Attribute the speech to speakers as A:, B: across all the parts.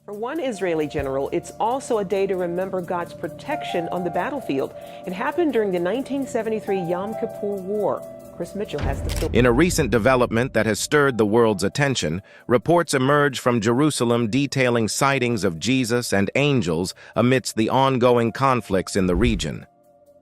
A: For one Israeli general, it's also a day to remember God's protection on the battlefield. It happened during the 1973 Yom Kippur War. Chris Mitchell has the story.
B: In a recent development that has stirred the world's attention, reports emerge from Jerusalem detailing sightings of Jesus and angels amidst the ongoing conflicts in the region.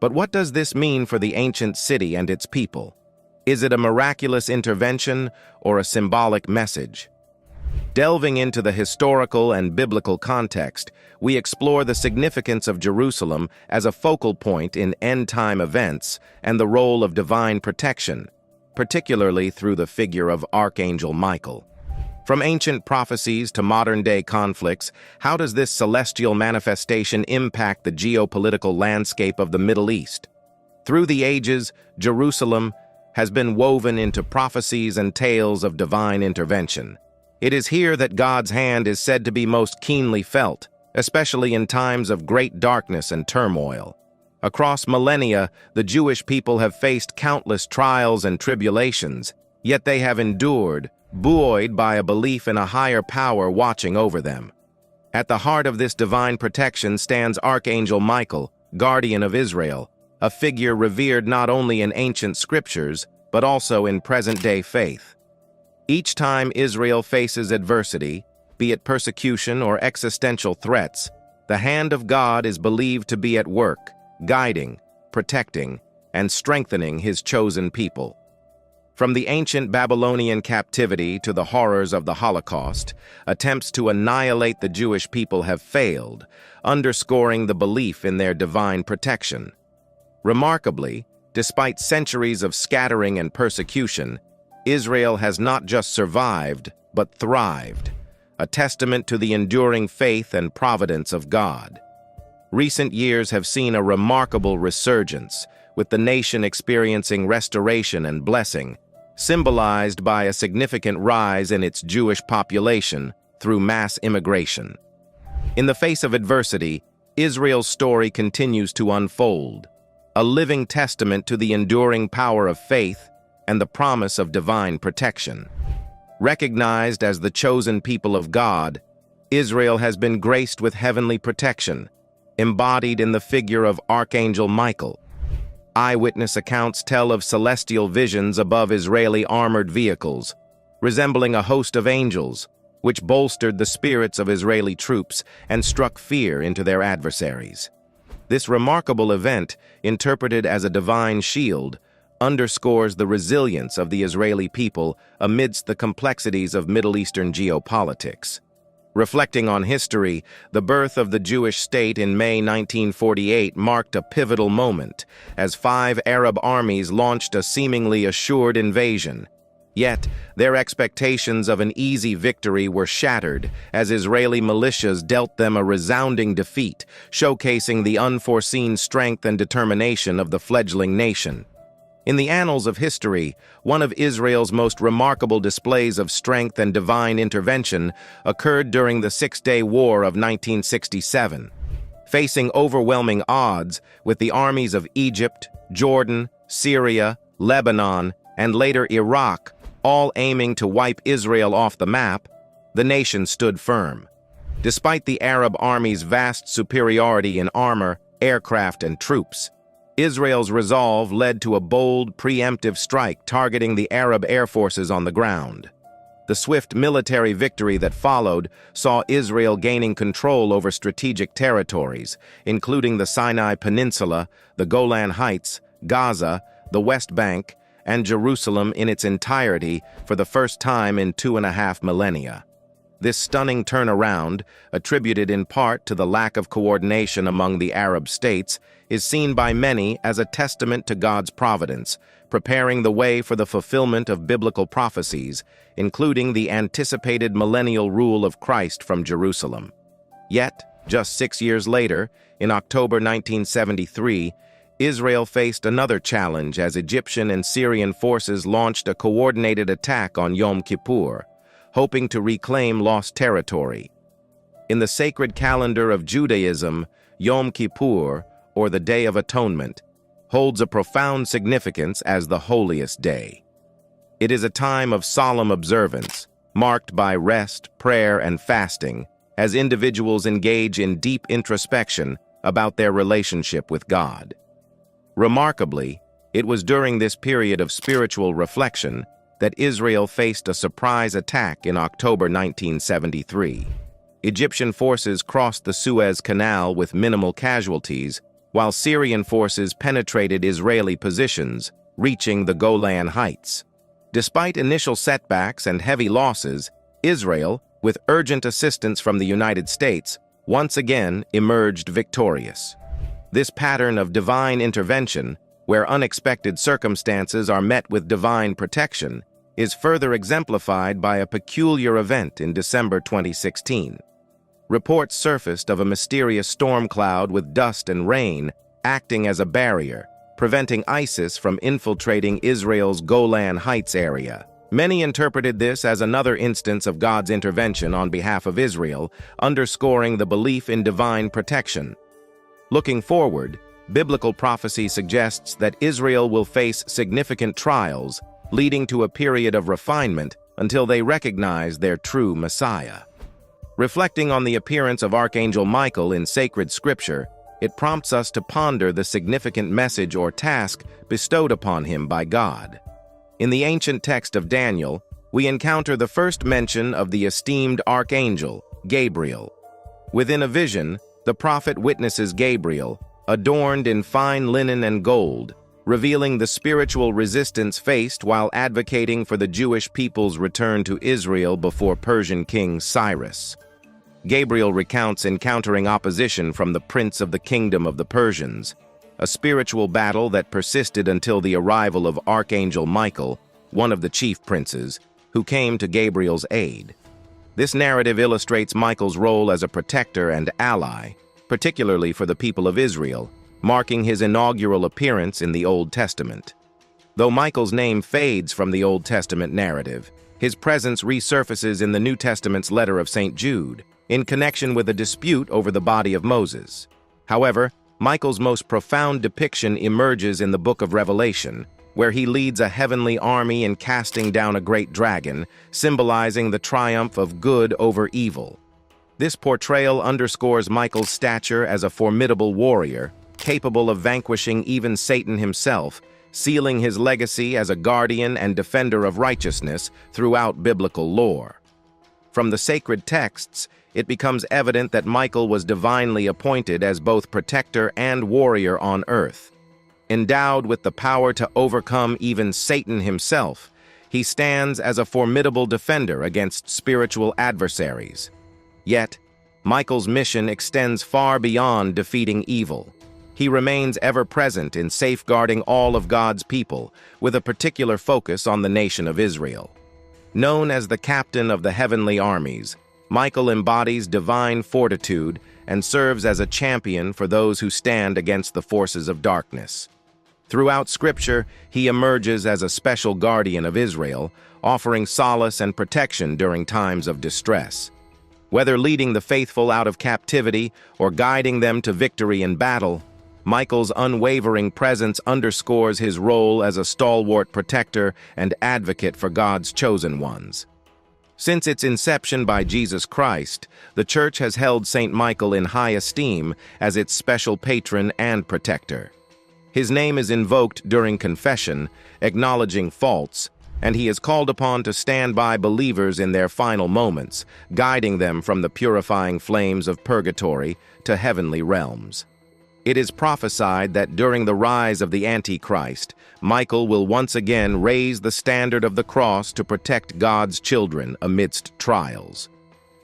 B: But what does this mean for the ancient city and its people? Is it a miraculous intervention or a symbolic message? Delving into the historical and biblical context, we explore the significance of Jerusalem as a focal point in end-time events and the role of divine protection, particularly through the figure of Archangel Michael. From ancient prophecies to modern-day conflicts, how does this celestial manifestation impact the geopolitical landscape of the Middle East? Through the ages, Jerusalem has been woven into prophecies and tales of divine intervention. It is here that God's hand is said to be most keenly felt, especially in times of great darkness and turmoil. Across millennia, the Jewish people have faced countless trials and tribulations, yet they have endured, buoyed by a belief in a higher power watching over them. At the heart of this divine protection stands Archangel Michael, guardian of Israel, a figure revered not only in ancient scriptures, but also in present-day faith. Each time Israel faces adversity, be it persecution or existential threats, the hand of God is believed to be at work, guiding, protecting, and strengthening his chosen people. From the ancient Babylonian captivity to the horrors of the Holocaust, attempts to annihilate the Jewish people have failed, underscoring the belief in their divine protection. Remarkably, despite centuries of scattering and persecution, Israel has not just survived, but thrived, a testament to the enduring faith and providence of God. Recent years have seen a remarkable resurgence, with the nation experiencing restoration and blessing, symbolized by a significant rise in its Jewish population through mass immigration. In the face of adversity, Israel's story continues to unfold, a living testament to the enduring power of faith and the promise of divine protection. Recognized as the chosen people of God, Israel has been graced with heavenly protection, embodied in the figure of Archangel Michael. Eyewitness accounts tell of celestial visions above Israeli armored vehicles, resembling a host of angels, which bolstered the spirits of Israeli troops and struck fear into their adversaries. This remarkable event, interpreted as a divine shield, underscores the resilience of the Israeli people amidst the complexities of Middle Eastern geopolitics. Reflecting on history, the birth of the Jewish state in May 1948 marked a pivotal moment, as 5 Arab armies launched a seemingly assured invasion. Yet, their expectations of an easy victory were shattered as Israeli militias dealt them a resounding defeat, showcasing the unforeseen strength and determination of the fledgling nation. In the annals of history, one of Israel's most remarkable displays of strength and divine intervention occurred during the Six-Day War of 1967. Facing overwhelming odds with the armies of Egypt, Jordan, Syria, Lebanon, and later Iraq, all aiming to wipe Israel off the map, the nation stood firm. Despite the Arab army's vast superiority in armor, aircraft, and troops, Israel's resolve led to a bold, preemptive strike targeting the Arab air forces on the ground. The swift military victory that followed saw Israel gaining control over strategic territories, including the Sinai Peninsula, the Golan Heights, Gaza, the West Bank, and Jerusalem in its entirety for the first time in 2.5 millennia. This stunning turnaround, attributed in part to the lack of coordination among the Arab states, is seen by many as a testament to God's providence, preparing the way for the fulfillment of biblical prophecies, including the anticipated millennial rule of Christ from Jerusalem. Yet, just 6 years later, in October 1973, Israel faced another challenge as Egyptian and Syrian forces launched a coordinated attack on Yom Kippur, hoping to reclaim lost territory. In the sacred calendar of Judaism, Yom Kippur, or the Day of Atonement, holds a profound significance as the holiest day. It is a time of solemn observance, marked by rest, prayer, and fasting, as individuals engage in deep introspection about their relationship with God. Remarkably, it was during this period of spiritual reflection that Israel faced a surprise attack in October 1973. Egyptian forces crossed the Suez Canal with minimal casualties, while Syrian forces penetrated Israeli positions, reaching the Golan Heights. Despite initial setbacks and heavy losses, Israel, with urgent assistance from the United States, once again emerged victorious. This pattern of divine intervention, where unexpected circumstances are met with divine protection, is further exemplified by a peculiar event in December 2016. Reports surfaced of a mysterious storm cloud with dust and rain acting as a barrier, preventing ISIS from infiltrating Israel's Golan Heights area. Many interpreted this as another instance of God's intervention on behalf of Israel, underscoring the belief in divine protection. Looking forward, biblical prophecy suggests that Israel will face significant trials, leading to a period of refinement until they recognize their true Messiah. Reflecting on the appearance of Archangel Michael in sacred scripture, it prompts us to ponder the significant message or task bestowed upon him by God. In the ancient text of Daniel, we encounter the first mention of the esteemed archangel, Gabriel. Within a vision, the prophet witnesses Gabriel, adorned in fine linen and gold, revealing the spiritual resistance faced while advocating for the Jewish people's return to Israel before Persian King Cyrus. Gabriel recounts encountering opposition from the prince of the kingdom of the Persians, a spiritual battle that persisted until the arrival of Archangel Michael, one of the chief princes, who came to Gabriel's aid. This narrative illustrates Michael's role as a protector and ally, particularly for the people of Israel, marking his inaugural appearance in the Old Testament. Though Michael's name fades from the Old Testament narrative, his presence resurfaces in the New Testament's letter of St. Jude, in connection with a dispute over the body of Moses. However, Michael's most profound depiction emerges in the book of Revelation, where he leads a heavenly army in casting down a great dragon, symbolizing the triumph of good over evil. This portrayal underscores Michael's stature as a formidable warrior, capable of vanquishing even Satan himself, sealing his legacy as a guardian and defender of righteousness throughout biblical lore. From the sacred texts, it becomes evident that Michael was divinely appointed as both protector and warrior on earth. Endowed with the power to overcome even Satan himself, he stands as a formidable defender against spiritual adversaries. Yet, Michael's mission extends far beyond defeating evil. He remains ever present in safeguarding all of God's people, with a particular focus on the nation of Israel. Known as the captain of the heavenly armies, Michael embodies divine fortitude and serves as a champion for those who stand against the forces of darkness. Throughout Scripture, he emerges as a special guardian of Israel, offering solace and protection during times of distress. Whether leading the faithful out of captivity or guiding them to victory in battle, Michael's unwavering presence underscores his role as a stalwart protector and advocate for God's chosen ones. Since its inception by Jesus Christ, the Church has held Saint Michael in high esteem as its special patron and protector. His name is invoked during confession, acknowledging faults, and he is called upon to stand by believers in their final moments, guiding them from the purifying flames of purgatory to heavenly realms. It is prophesied that during the rise of the Antichrist, Michael will once again raise the standard of the cross to protect God's children amidst trials.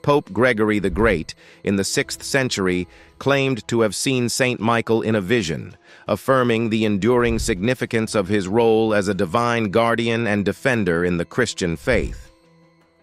B: Pope Gregory the Great, in the 6th century, claimed to have seen Saint Michael in a vision, affirming the enduring significance of his role as a divine guardian and defender in the Christian faith.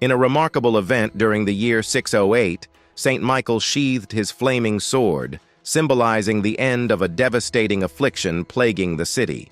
B: In a remarkable event during the year 608, Saint Michael sheathed his flaming sword, symbolizing the end of a devastating affliction plaguing the city.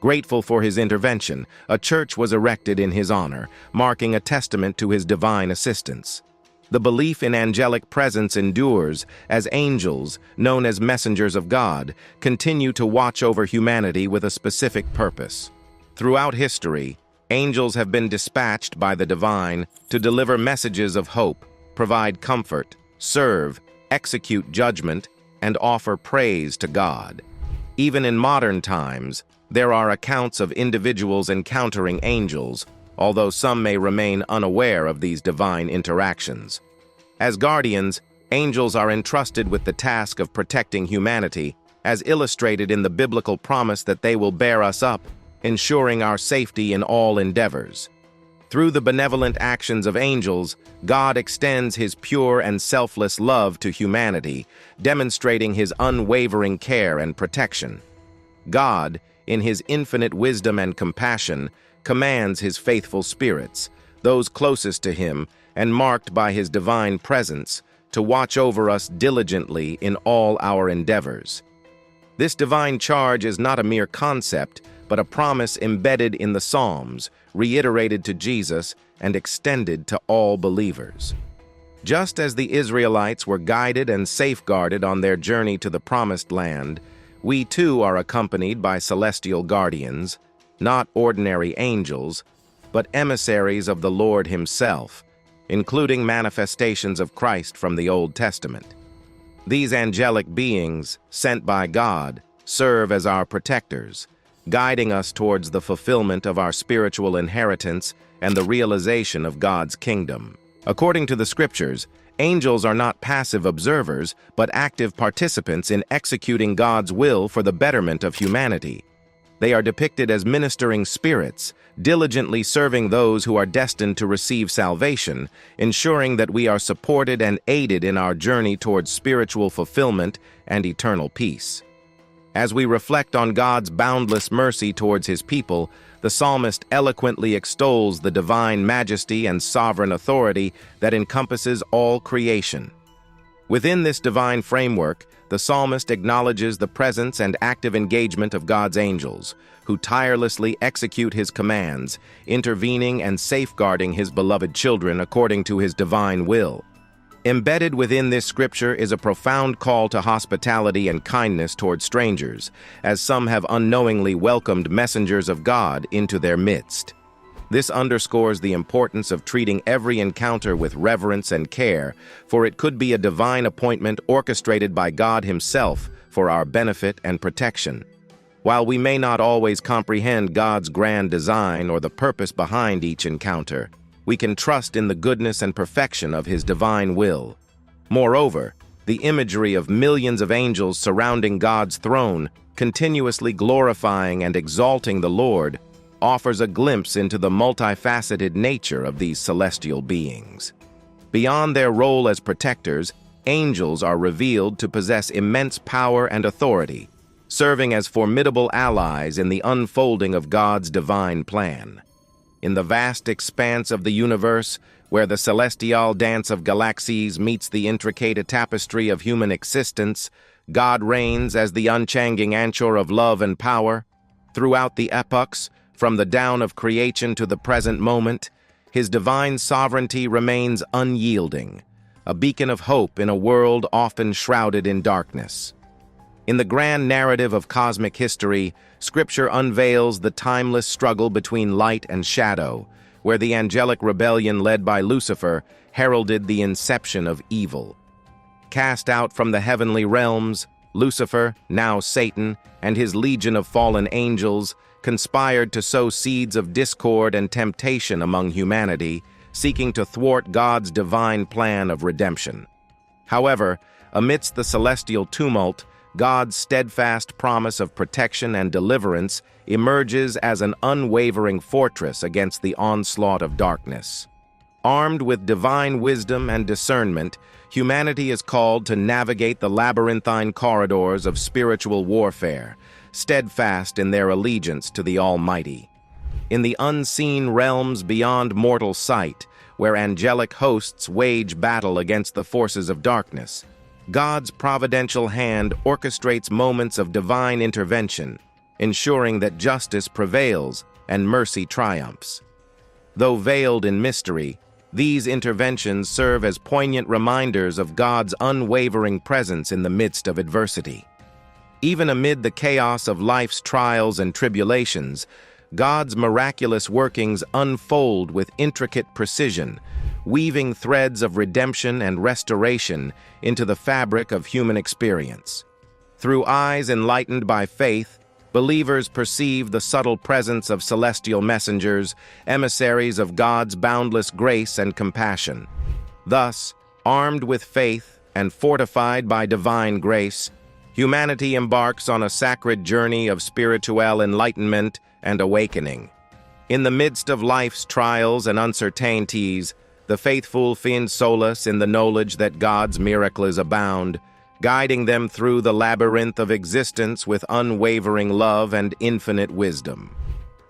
B: Grateful for his intervention, a church was erected in his honor, marking a testament to his divine assistance. The belief in angelic presence endures as angels, known as messengers of God, continue to watch over humanity with a specific purpose. Throughout history, angels have been dispatched by the divine to deliver messages of hope, provide comfort, serve, execute judgment, and offer praise to God. Even in modern times, there are accounts of individuals encountering angels, although some may remain unaware of these divine interactions. As guardians, angels are entrusted with the task of protecting humanity, as illustrated in the biblical promise that they will bear us up, ensuring our safety in all endeavors. Through the benevolent actions of angels, God extends his pure and selfless love to humanity, demonstrating his unwavering care and protection. God, in his infinite wisdom and compassion, commands his faithful spirits, those closest to him and marked by his divine presence, to watch over us diligently in all our endeavors. This divine charge is not a mere concept, but a promise embedded in the Psalms, reiterated to Jesus and extended to all believers. Just as the Israelites were guided and safeguarded on their journey to the Promised Land, we too are accompanied by celestial guardians, not ordinary angels, but emissaries of the Lord himself, including manifestations of Christ from the Old Testament. These angelic beings, sent by God, serve as our protectors, guiding us towards the fulfillment of our spiritual inheritance and the realization of God's kingdom. According to the Scriptures, angels are not passive observers, but active participants in executing God's will for the betterment of humanity. They are depicted as ministering spirits, diligently serving those who are destined to receive salvation, ensuring that we are supported and aided in our journey towards spiritual fulfillment and eternal peace. As we reflect on God's boundless mercy towards his people, the psalmist eloquently extols the divine majesty and sovereign authority that encompasses all creation. Within this divine framework, the psalmist acknowledges the presence and active engagement of God's angels, who tirelessly execute his commands, intervening and safeguarding his beloved children according to his divine will. Embedded within this scripture is a profound call to hospitality and kindness toward strangers, as some have unknowingly welcomed messengers of God into their midst. This underscores the importance of treating every encounter with reverence and care, for it could be a divine appointment orchestrated by God himself for our benefit and protection. While we may not always comprehend God's grand design or the purpose behind each encounter, we can trust in the goodness and perfection of his divine will. Moreover, the imagery of millions of angels surrounding God's throne, continuously glorifying and exalting the Lord, offers a glimpse into the multifaceted nature of these celestial beings. Beyond their role as protectors, angels are revealed to possess immense power and authority, serving as formidable allies in the unfolding of God's divine plan. In the vast expanse of the universe, where the celestial dance of galaxies meets the intricate tapestry of human existence, God reigns as the unchanging anchor of love and power. Throughout the epochs, from the dawn of creation to the present moment, his divine sovereignty remains unyielding, a beacon of hope in a world often shrouded in darkness. In the grand narrative of cosmic history, Scripture unveils the timeless struggle between light and shadow, where the angelic rebellion led by Lucifer heralded the inception of evil. Cast out from the heavenly realms, Lucifer, now Satan, and his legion of fallen angels conspired to sow seeds of discord and temptation among humanity, seeking to thwart God's divine plan of redemption. However, amidst the celestial tumult, God's steadfast promise of protection and deliverance emerges as an unwavering fortress against the onslaught of darkness. Armed with divine wisdom and discernment, humanity is called to navigate the labyrinthine corridors of spiritual warfare, steadfast in their allegiance to the Almighty. In the unseen realms beyond mortal sight, where angelic hosts wage battle against the forces of darkness, God's providential hand orchestrates moments of divine intervention, ensuring that justice prevails and mercy triumphs. Though veiled in mystery, these interventions serve as poignant reminders of God's unwavering presence in the midst of adversity. Even amid the chaos of life's trials and tribulations, God's miraculous workings unfold with intricate precision, weaving threads of redemption and restoration into the fabric of human experience. Through eyes enlightened by faith, believers perceive the subtle presence of celestial messengers, emissaries of God's boundless grace and compassion. Thus, armed with faith and fortified by divine grace, humanity embarks on a sacred journey of spiritual enlightenment and awakening. In the midst of life's trials and uncertainties, the faithful find solace in the knowledge that God's miracles abound, guiding them through the labyrinth of existence with unwavering love and infinite wisdom.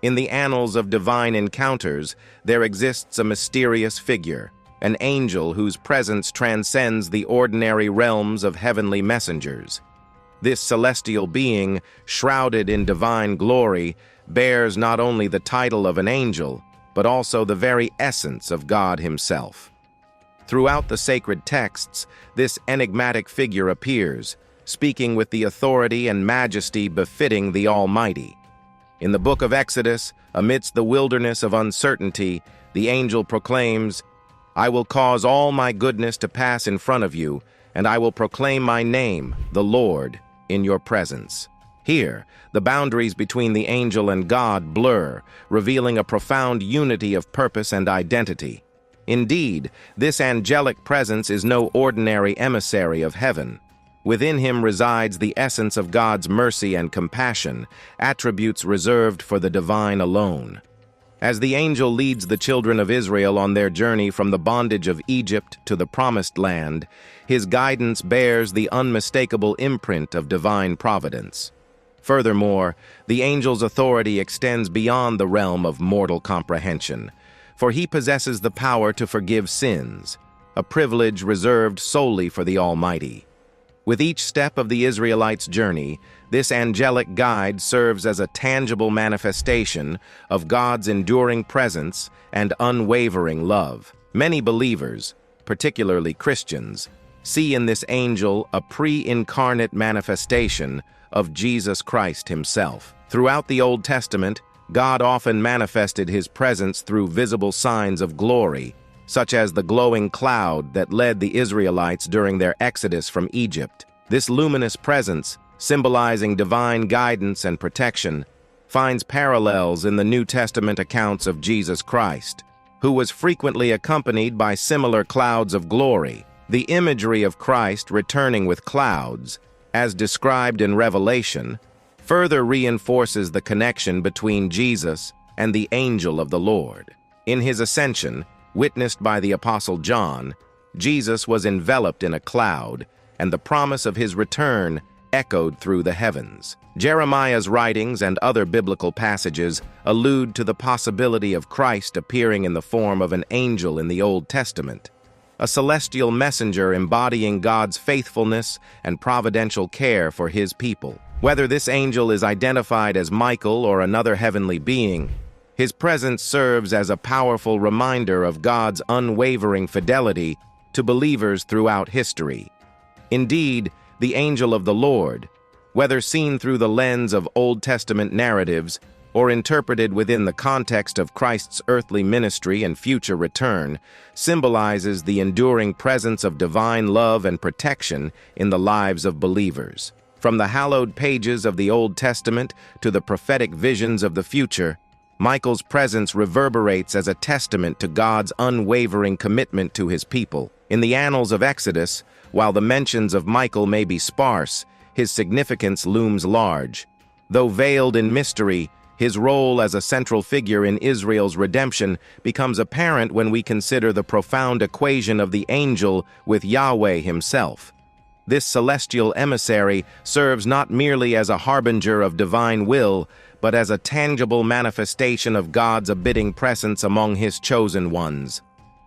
B: In the annals of divine encounters, there exists a mysterious figure, an angel whose presence transcends the ordinary realms of heavenly messengers. This celestial being, shrouded in divine glory, bears not only the title of an angel, but also the very essence of God himself. Throughout the sacred texts, this enigmatic figure appears, speaking with the authority and majesty befitting the Almighty. In the book of Exodus, amidst the wilderness of uncertainty, the angel proclaims, "I will cause all my goodness to pass in front of you, and I will proclaim my name, the Lord, in your presence." Here, the boundaries between the angel and God blur, revealing a profound unity of purpose and identity. Indeed, this angelic presence is no ordinary emissary of heaven. Within him resides the essence of God's mercy and compassion, attributes reserved for the divine alone. As the angel leads the children of Israel on their journey from the bondage of Egypt to the Promised Land, his guidance bears the unmistakable imprint of divine providence. Furthermore, the angel's authority extends beyond the realm of mortal comprehension, for he possesses the power to forgive sins, a privilege reserved solely for the Almighty. With each step of the Israelites' journey, this angelic guide serves as a tangible manifestation of God's enduring presence and unwavering love. Many believers, particularly Christians, see in this angel a pre-incarnate manifestation of Jesus Christ himself. Throughout the Old Testament, God often manifested his presence through visible signs of glory, such as the glowing cloud that led the Israelites during their exodus from Egypt. This luminous presence, symbolizing divine guidance and protection, finds parallels in the New Testament accounts of Jesus Christ, who was frequently accompanied by similar clouds of glory. The imagery of Christ returning with clouds, as described in Revelation, further reinforces the connection between Jesus and the angel of the Lord. In his ascension, witnessed by the Apostle John, Jesus was enveloped in a cloud, and the promise of his return echoed through the heavens. Jeremiah's writings and other biblical passages allude to the possibility of Christ appearing in the form of an angel in the Old Testament, a celestial messenger embodying God's faithfulness and providential care for his people. Whether this angel is identified as Michael or another heavenly being, his presence serves as a powerful reminder of God's unwavering fidelity to believers throughout history. Indeed, the angel of the Lord, whether seen through the lens of Old Testament narratives or interpreted within the context of Christ's earthly ministry and future return, symbolizes the enduring presence of divine love and protection in the lives of believers. From the hallowed pages of the Old Testament to the prophetic visions of the future, Michael's presence reverberates as a testament to God's unwavering commitment to his people. In the annals of Exodus, while the mentions of Michael may be sparse, his significance looms large. Though veiled in mystery, his role as a central figure in Israel's redemption becomes apparent when we consider the profound equation of the angel with Yahweh himself. This celestial emissary serves not merely as a harbinger of divine will, but as a tangible manifestation of God's abiding presence among his chosen ones.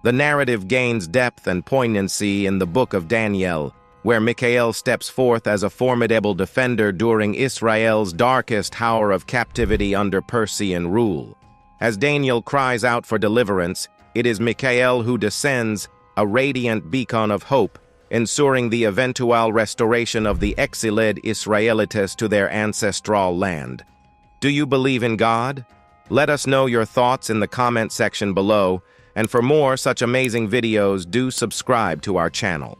B: The narrative gains depth and poignancy in the book of Daniel, where Michael steps forth as a formidable defender during Israel's darkest hour of captivity under Persian rule. As Daniel cries out for deliverance, it is Michael who descends, a radiant beacon of hope, ensuring the eventual restoration of the exiled Israelites to their ancestral land. Do you believe in God? Let us know your thoughts in the comment section below, And for more such amazing videos, do subscribe to our channel.